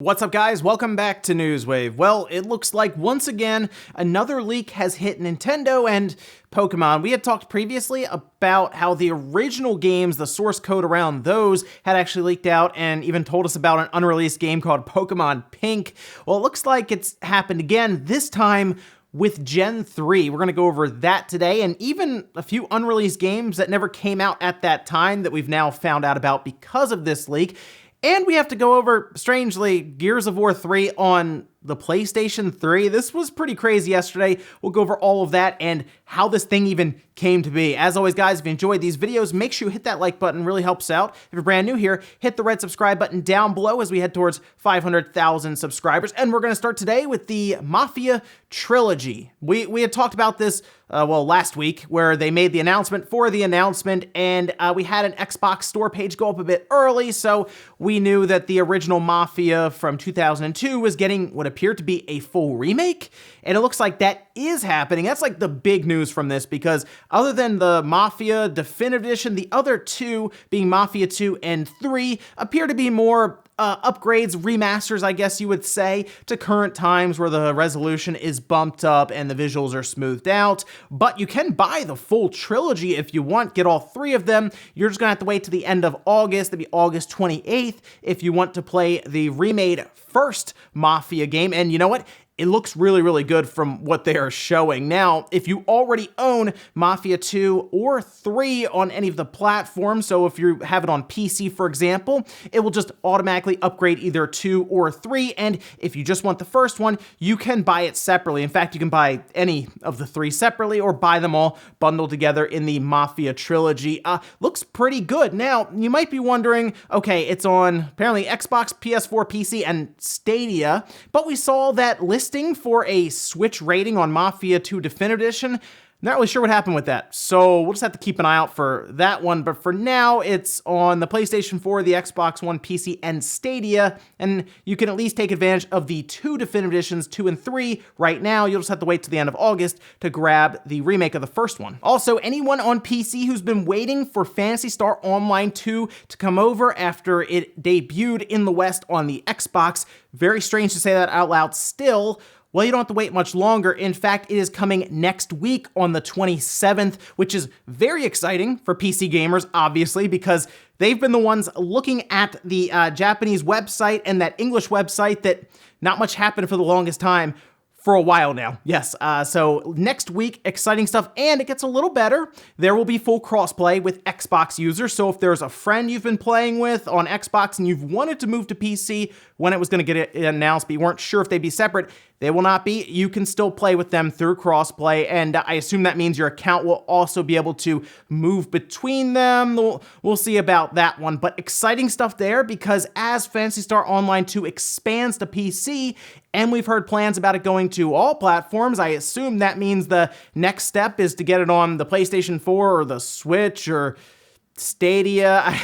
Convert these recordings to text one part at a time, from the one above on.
What's up, guys? Welcome back to Newswave. Well, it looks like once again another leak has hit Nintendo and Pokemon. We had talked previously about how the original games, the source code around those, had actually leaked out and even told us about an unreleased game called Pokemon Pink. Well, it looks like it's happened again, this time with Gen 3. We're going to go over that today, and even a few unreleased games that never came out at that time that we've now found out about because of this leak. And we have to go over, strangely, Gears of War 3 on the PlayStation 3. This was pretty crazy yesterday. We'll go over all of that and how this thing even came to be. As always, guys, if you enjoyed these videos, make sure you hit that like button. It really helps out. If you're brand new here, hit the red subscribe button down below as we head towards 500,000 subscribers. And we're going to start today with the Mafia Trilogy. We had talked about this, last week, where they made the announcement for the announcement, and we had an Xbox store page go up a bit early, so we knew that the original Mafia from 2002 was getting what appeared to be a full remake, and it looks like that is happening. That's like the big news from this, because other than the Mafia Definitive Edition, the other two, being Mafia 2 and 3, appear to be more upgrades, remasters, I guess you would say, to current times where the resolution is bumped up and the visuals are smoothed out. But you can buy the full trilogy if you want, get all three of them. You're just gonna have to wait to the end of August. That'd be August 28th if you want to play the remade first Mafia game. And you know what? It looks really, really good from what they are showing. Now, if you already own Mafia 2 or 3 on any of the platforms, so if you have it on PC, for example, it will just automatically upgrade either 2 or 3, and if you just want the first one, you can buy it separately. In fact, you can buy any of the 3 separately or buy them all bundled together in the Mafia Trilogy. Looks pretty good. Now, you might be wondering, okay, it's on apparently Xbox, PS4, PC, and Stadia, but we saw that listing for a Switch rating on Mafia 2 Definitive Edition. Not really sure what happened with that, so we'll just have to keep an eye out for that one. But for now, it's on the PlayStation 4, the Xbox One, PC, and Stadia, and you can at least take advantage of the 2 Definitive Editions, 2 and 3, right now. You'll just have to wait to the end of August to grab the remake of the first one. Also, anyone on PC who's been waiting for Phantasy Star Online 2 to come over after it debuted in the West on the Xbox, very strange to say that out loud still, well, you don't have to wait much longer. In fact, it is coming next week on the 27th, which is very exciting for PC gamers, obviously, because they've been the ones looking at the Japanese website and that English website that not much happened for the longest time. For a while now, yes. So next week, exciting stuff, and it gets a little better. There will be full crossplay with Xbox users, so if there's a friend you've been playing with on Xbox and you've wanted to move to PC when it was going to get announced, but you weren't sure if they'd be separate, they will not be. You can still play with them through crossplay, and I assume that means your account will also be able to move between them. We'll see about that one, but exciting stuff there, because as Phantasy Star Online 2 expands to PC, and we've heard plans about it going to all platforms, I assume that means the next step is to get it on the PlayStation 4 or the Switch or Stadia.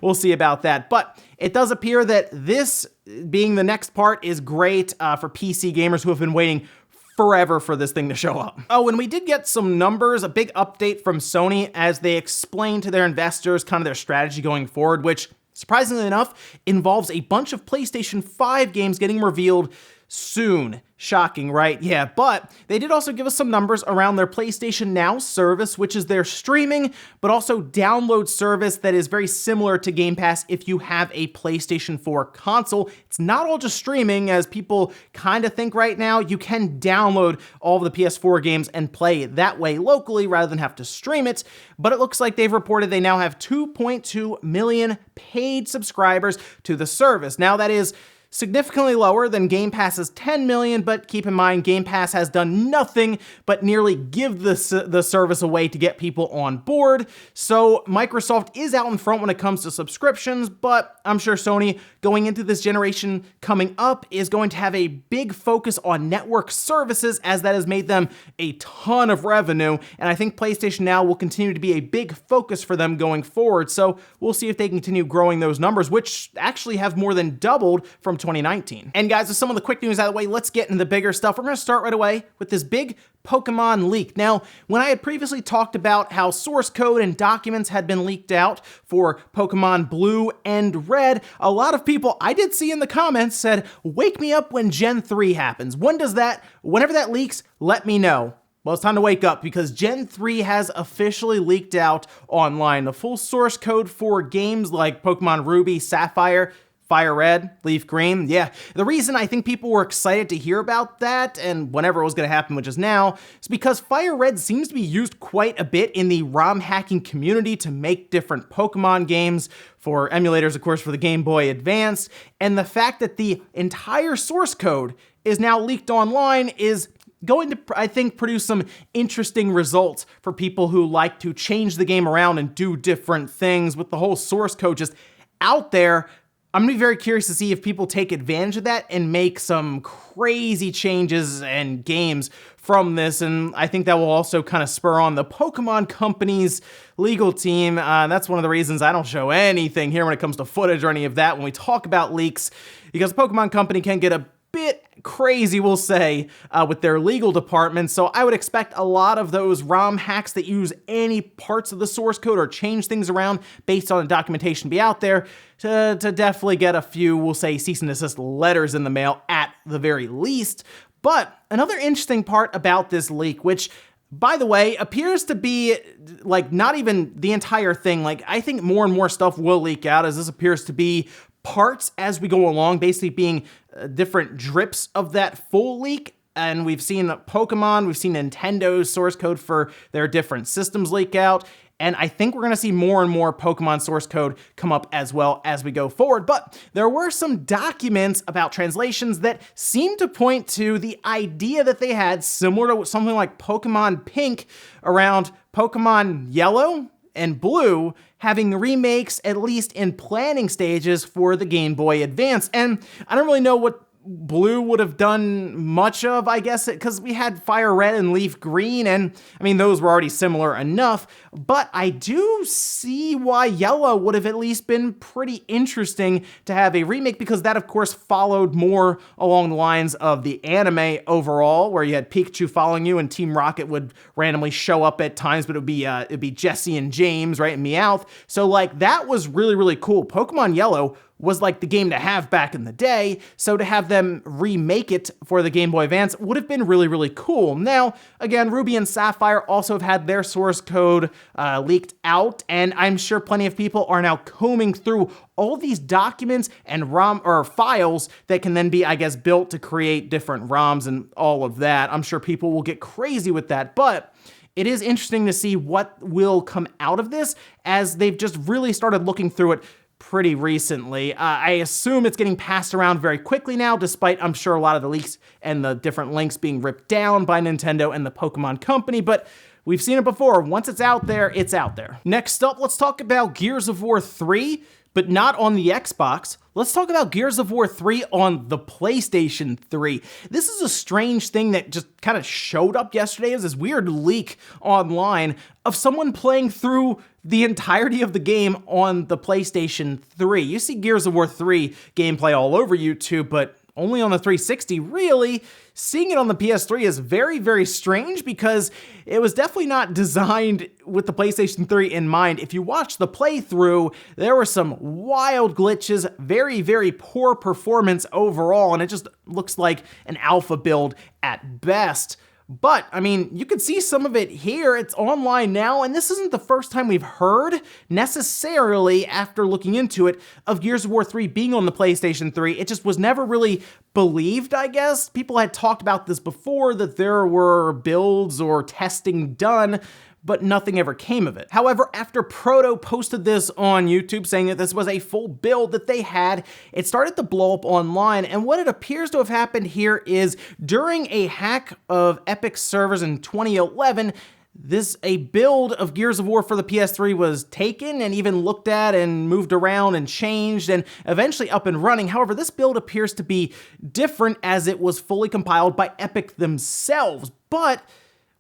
We'll see about that. But it does appear that this being the next part is great for PC gamers who have been waiting forever for this thing to show up. Oh, and we did get some numbers, a big update from Sony as they explained to their investors kind of their strategy going forward, which surprisingly enough involves a bunch of PlayStation 5 games getting revealed soon. Shocking, right? Yeah, but they did also give us some numbers around their PlayStation Now service, which is their streaming, but also download service that is very similar to Game Pass if you have a PlayStation 4 console. It's not all just streaming, as people kind of think right now. You can download all of the PS4 games and play that way locally rather than have to stream it, but it looks like they've reported they now have 2.2 million paid subscribers to the service. Now, that is significantly lower than Game Pass's 10 million, but keep in mind, Game Pass has done nothing but nearly give the service away to get people on board. So Microsoft is out in front when it comes to subscriptions, but I'm sure Sony, going into this generation coming up, is going to have a big focus on network services, as that has made them a ton of revenue, and I think PlayStation Now will continue to be a big focus for them going forward. So we'll see if they continue growing those numbers, which actually have more than doubled from 2019. And guys, with some of the quick news out of the way, let's get into the bigger stuff. We're going to start right away with this big Pokemon leak. Now, when I had previously talked about how source code and documents had been leaked out for Pokemon Blue and Red, a lot of people I did see in the comments said, wake me up when Gen 3 happens. Whenever that leaks, let me know. Well, it's time to wake up because Gen 3 has officially leaked out online. The full source code for games like Pokemon Ruby, Sapphire, Fire Red, Leaf Green. Yeah, the reason I think people were excited to hear about that, and whenever it was going to happen, which is now, is because Fire Red seems to be used quite a bit in the ROM hacking community to make different Pokemon games, for emulators, of course, for the Game Boy Advance, and the fact that the entire source code is now leaked online is going to, I think, produce some interesting results for people who like to change the game around and do different things with the whole source code just out there. I'm gonna be very curious to see if people take advantage of that and make some crazy changes and games from this, and I think that will also kind of spur on the Pokemon Company's legal team. That's one of the reasons I don't show anything here when it comes to footage or any of that when we talk about leaks, because the Pokemon Company can get a bit crazy, we'll say, with their legal department. So I would expect a lot of those ROM hacks that use any parts of the source code or change things around based on the documentation be out there to definitely get a few, we'll say, cease and desist letters in the mail at the very least. But another interesting part about this leak, which, by the way, appears to be like not even the entire thing. Like, I think more and more stuff will leak out as this appears to be parts as we go along, basically being different drips of that full leak. And we've seen Pokemon, we've seen Nintendo's source code for their different systems leak out. And I think we're going to see more and more Pokemon source code come up as well as we go forward. But there were some documents about translations that seem to point to the idea that they had, similar to something like Pokemon Pink, around Pokemon Yellow and Blue having remakes, at least in planning stages, for the Game Boy Advance. And I don't really know what Blue would have done much of, I guess, because we had Fire Red and Leaf Green, and I mean, those were already similar enough, but I do see why Yellow would have at least been pretty interesting to have a remake, because that, of course, followed more along the lines of the anime overall, where you had Pikachu following you, and Team Rocket would randomly show up at times, but it'd be Jesse and James, right, and Meowth. So, like, that was really, really cool. Pokemon Yellow was like the game to have back in the day, so to have them remake it for the Game Boy Advance would have been really, really cool. Now, again, Ruby and Sapphire also have had their source code leaked out, and I'm sure plenty of people are now combing through all these documents and ROM or files that can then be, I guess, built to create different ROMs and all of that. I'm sure people will get crazy with that, but it is interesting to see what will come out of this, as they've just really started looking through it pretty recently. I assume it's getting passed around very quickly now, despite, I'm sure, a lot of the leaks and the different links being ripped down by Nintendo and the Pokemon Company, but we've seen it before. Once it's out there, it's out there. Next up, let's talk about Gears of War 3, but not on the Xbox. Let's talk about Gears of War 3 on the PlayStation 3. This is a strange thing that just kind of showed up yesterday. It was this weird leak online of someone playing through the entirety of the game on the PlayStation 3. You see Gears of War 3 gameplay all over YouTube, but only on the 360, really. Seeing it on the PS3 is very, very strange, because it was definitely not designed with the PlayStation 3 in mind. If you watch the playthrough, there were some wild glitches, very, very poor performance overall, and it just looks like an alpha build at best. But, I mean, you can see some of it here. It's online now, and this isn't the first time we've heard, necessarily, after looking into it, of Gears of War 3 being on the PlayStation 3. It just was never really believed, I guess. People had talked about this before, that there were builds or testing done, but nothing ever came of it. However, after Proto posted this on YouTube saying that this was a full build that they had, it started to blow up online, and what it appears to have happened here is during a hack of Epic servers in 2011, a build of Gears of War for the PS3 was taken and even looked at and moved around and changed and eventually up and running. However, this build appears to be different, as it was fully compiled by Epic themselves. But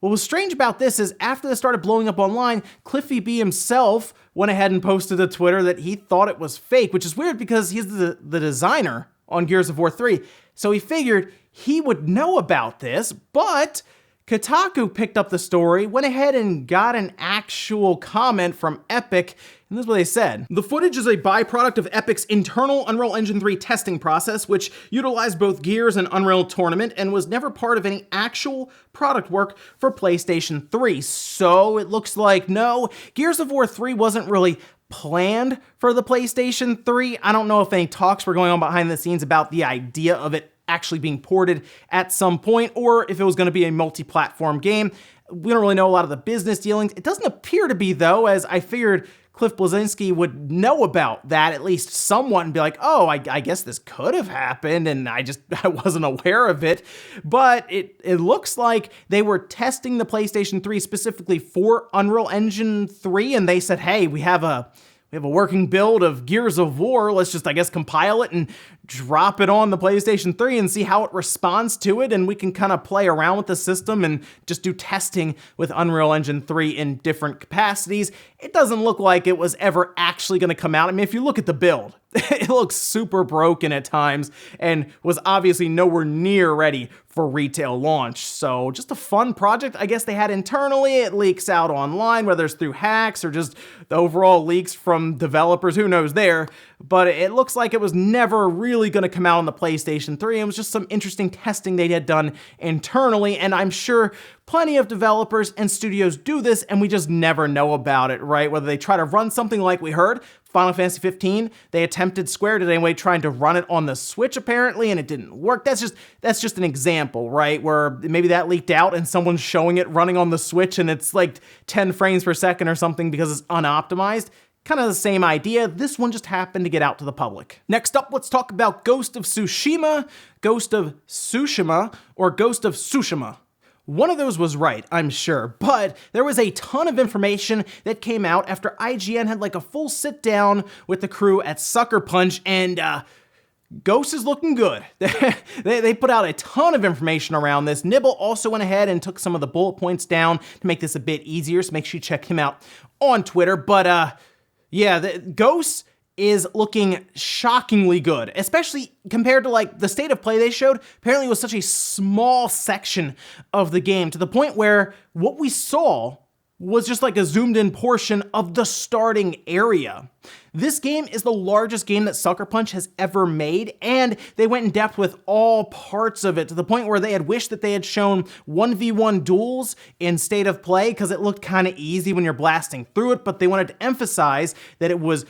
what was strange about this is, after this started blowing up online, Cliffy B himself went ahead and posted to Twitter that he thought it was fake, which is weird because he's the designer on Gears of War 3. So he figured he would know about this, but Kotaku picked up the story, went ahead and got an actual comment from Epic, and this is what they said. The footage is a byproduct of Epic's internal Unreal Engine 3 testing process, which utilized both Gears and Unreal Tournament and was never part of any actual product work for PlayStation 3. So it looks like, no, Gears of War 3 wasn't really planned for the PlayStation 3. I don't know if any talks were going on behind the scenes about the idea of it actually being ported at some point, or if it was going to be a multi-platform game. We don't really know a lot of the business dealings. It doesn't appear to be, though, as I figured Cliff Bleszinski would know about that, at least somewhat, and be like, oh, I guess this could have happened, and I wasn't aware of it. But it looks like they were testing the PlayStation 3 specifically for Unreal Engine 3, and they said, hey, we have a working build of Gears of War. Let's just, I guess, compile it and drop it on the PlayStation 3 and see how it responds to it. And we can kind of play around with the system and just do testing with Unreal Engine 3 in different capacities. It doesn't look like it was ever actually going to come out. I mean, if you look at the build, it looks super broken at times and was obviously nowhere near ready for retail launch. So just a fun project, I guess they had internally. It leaks out online, whether it's through hacks or just the overall leaks from developers, who knows there. But it looks like it was never really going to come out on the PlayStation 3. It was just some interesting testing they had done internally, and I'm sure plenty of developers and studios do this, and we just never know about it, right? Whether they try to run something like we heard, Final Fantasy 15, they attempted, Square did anyway, trying to run it on the Switch apparently, and it didn't work. That's just an example, right? Where maybe that leaked out and someone's showing it running on the Switch and it's like 10 frames per second or something because it's unoptimized. Kind of the same idea. This one just happened to get out to the public. Next up, let's talk about Ghost of Tsushima, Ghost of Tsushima, or Ghost of Tsushima. One of those was right, I'm sure, but there was a ton of information that came out after IGN had like a full sit down with the crew at Sucker Punch, and Ghost is looking good. They put out a ton of information around this. Nibble also went ahead and took some of the bullet points down to make this a bit easier, so make sure you check him out on Twitter. But yeah, the Ghost is looking shockingly good, especially compared to like the state of play they showed. Apparently it was such a small section of the game to the point where what we saw was just like a zoomed in portion of the starting area. This game is the largest game that Sucker Punch has ever made, and they went in depth with all parts of it to the point where they had wished that they had shown 1v1 duels in state of play because it looked kind of easy when you're blasting through it, but they wanted to emphasize that it was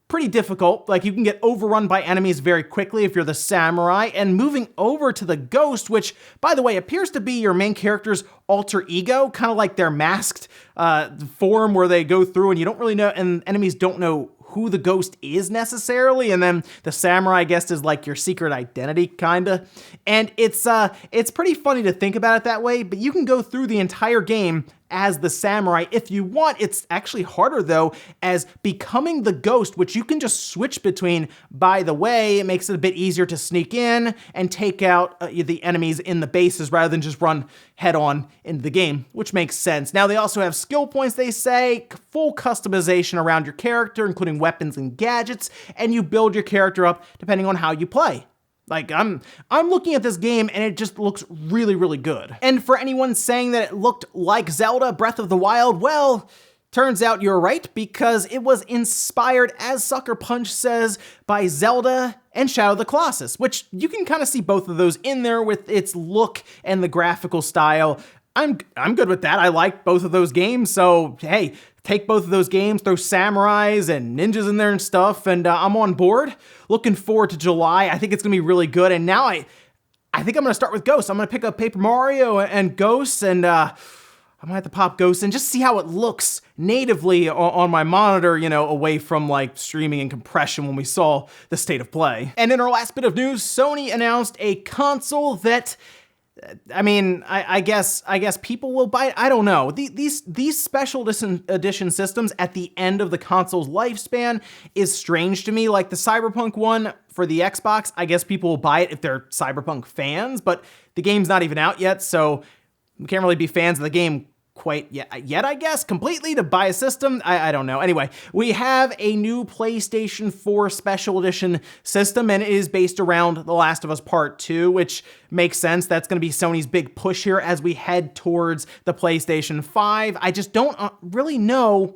pretty difficult. Like, you can get overrun by enemies very quickly if you're the samurai. And moving over to the Ghost, which, by the way, appears to be your main character's alter ego, kind of like their masked form where they go through and you don't really know, and enemies don't know who the Ghost is necessarily, and then the samurai, I guess, is like your secret identity, kinda. And it's pretty funny to think about it that way, but you can go through the entire game as the samurai if you want. It's actually harder, though, as becoming the Ghost, which you can just switch between. By the way, it makes it a bit easier to sneak in and take out the enemies in the bases rather than just run head-on into the game, which makes sense. Now, they also have skill points, they say, full customization around your character, including weapons and gadgets, and you build your character up depending on how you play. Like, I'm looking at this game and it just looks really, really good. And for anyone saying that it looked like Zelda Breath of the Wild, well, turns out you're right, because it was inspired, as Sucker Punch says, by Zelda and Shadow of the Colossus, which you can kind of see both of those in there with its look and the graphical style. I'm good with that. I like both of those games, so hey, take both of those games, throw samurais and ninjas in there and stuff, and I'm on board. Looking forward to July. I think it's gonna be really good, and now I think I'm gonna start with Ghosts. I'm gonna pick up Paper Mario and Ghosts, and I'm gonna have to pop Ghosts and just see how it looks natively on my monitor, you know, away from like streaming and compression when we saw the state of play. And in our last bit of news, Sony announced a console that, I mean, I guess people will buy it. I don't know. These special edition systems at the end of the console's lifespan is strange to me. Like the Cyberpunk one for the Xbox, I guess people will buy it if they're Cyberpunk fans, but the game's not even out yet, so we can't really be fans of the game quite yet, I guess, completely to buy a system. I don't know. Anyway, we have a new PlayStation 4 Special Edition system, and it is based around The Last of Us Part 2, which makes sense. That's going to be Sony's big push here as we head towards the PlayStation 5. I just don't really know,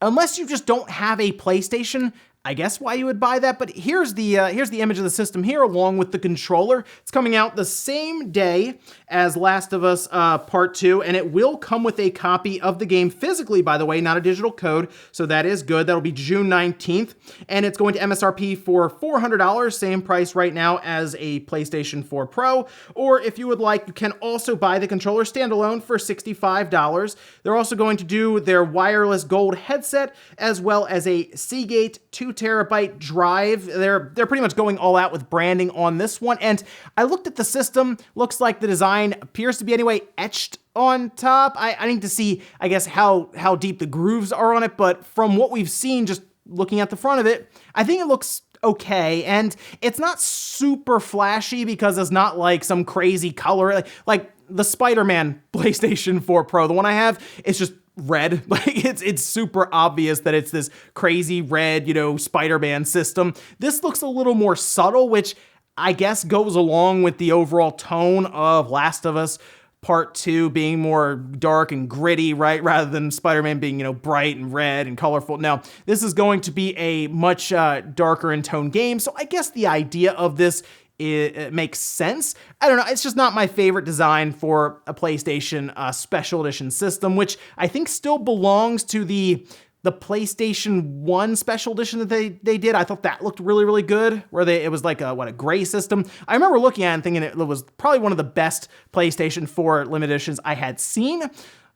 unless you just don't have a PlayStation, I guess why you would buy that. But here's the image of the system here along with the controller. It's coming out the same day as Last of Us Part 2, and it will come with a copy of the game physically, by the way, not a digital code, so that is good. That'll be June 19th, and it's going to MSRP for $400, same price right now as a PlayStation 4 Pro, or if you would like, you can also buy the controller standalone for $65. They're also going to do their wireless gold headset, as well as a Seagate 2TB drive. They're pretty much going all out with branding on this one, and I looked at the system. Looks like the design appears to be anyway etched on top. I need to see, I guess, how deep the grooves are on it, but from what we've seen, just looking at the front of it, I think it looks okay, and it's not super flashy because it's not like some crazy color, like the Spider-Man PlayStation 4 Pro, the one I have, it's just red. Like it's super obvious that it's this crazy red, Spider-Man system. This looks a little more subtle, which I guess goes along with the overall tone of Last of Us Part 2 being more dark and gritty, right? Rather than Spider-Man being, bright and red and colorful. Now, this is going to be a much darker in tone game, so I guess the idea of this it makes sense. I don't know, it's just not my favorite design for a PlayStation Special Edition system, which I think still belongs to the PlayStation 1 Special Edition that they did. I thought that looked really, really good, where it was like a gray system. I remember looking at it and thinking it was probably one of the best PlayStation 4 limited editions I had seen.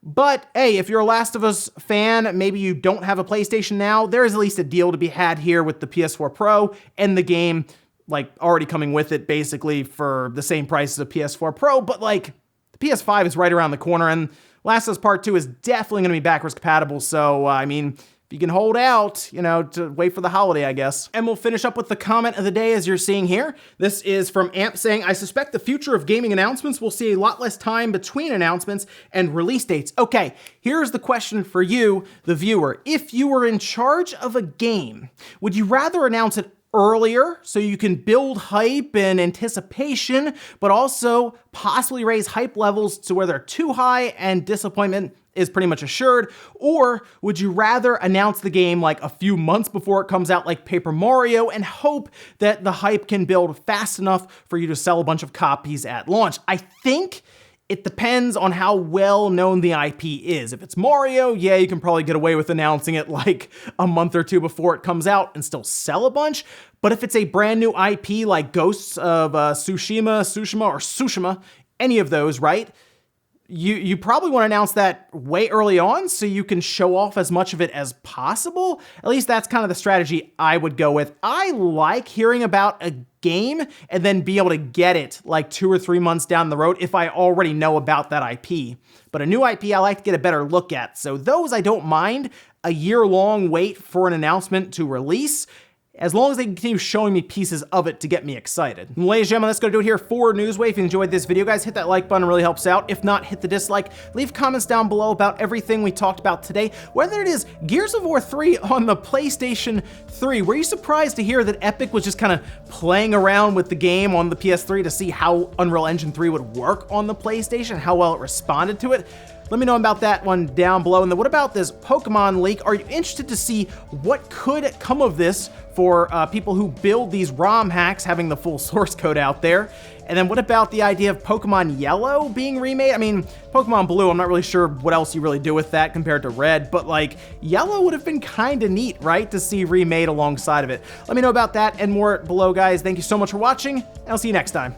But hey, if you're a Last of Us fan, maybe you don't have a PlayStation now, there is at least a deal to be had here with the PS4 Pro and the game already coming with it basically for the same price as a PS4 Pro, but the PS5 is right around the corner, and Last of Us Part 2 is definitely going to be backwards compatible, so, if you can hold out, to wait for the holiday, I guess. And we'll finish up with the comment of the day as you're seeing here. This is from Amp saying, I suspect the future of gaming announcements will see a lot less time between announcements and release dates. Okay, here's the question for you, the viewer. If you were in charge of a game, would you rather announce it earlier so you can build hype and anticipation, but also possibly raise hype levels to where they're too high and disappointment is pretty much assured? Or would you rather announce the game a few months before it comes out, like Paper Mario, and hope that the hype can build fast enough for you to sell a bunch of copies at launch? I think it depends on how well known the IP is. If it's Mario, yeah, you can probably get away with announcing it a month or two before it comes out and still sell a bunch. But if it's a brand new IP like Ghosts of Tsushima, any of those, right? You probably want to announce that way early on so you can show off as much of it as possible. At least that's kind of the strategy I would go with. I like hearing about a game and then be able to get it 2 or 3 months down the road if I already know about that IP. But a new IP I like to get a better look at. So those I don't mind a year-long wait for an announcement to release, as long as they continue showing me pieces of it to get me excited. And ladies and gentlemen, that's going to do it here for Newswave. If you enjoyed this video, guys, hit that like button, it really helps out. If not, hit the dislike. Leave comments down below about everything we talked about today, whether it is Gears of War 3 on the PlayStation 3. Were you surprised to hear that Epic was just kind of playing around with the game on the PS3 to see how Unreal Engine 3 would work on the PlayStation, how well it responded to it? Let me know about that one down below. And then what about this Pokemon leak? Are you interested to see what could come of this for people who build these ROM hacks, having the full source code out there? And then what about the idea of Pokemon Yellow being remade? I mean, Pokemon Blue, I'm not really sure what else you really do with that compared to Red, but Yellow would have been kind of neat, right, to see remade alongside of it. Let me know about that and more below, guys. Thank you so much for watching, and I'll see you next time.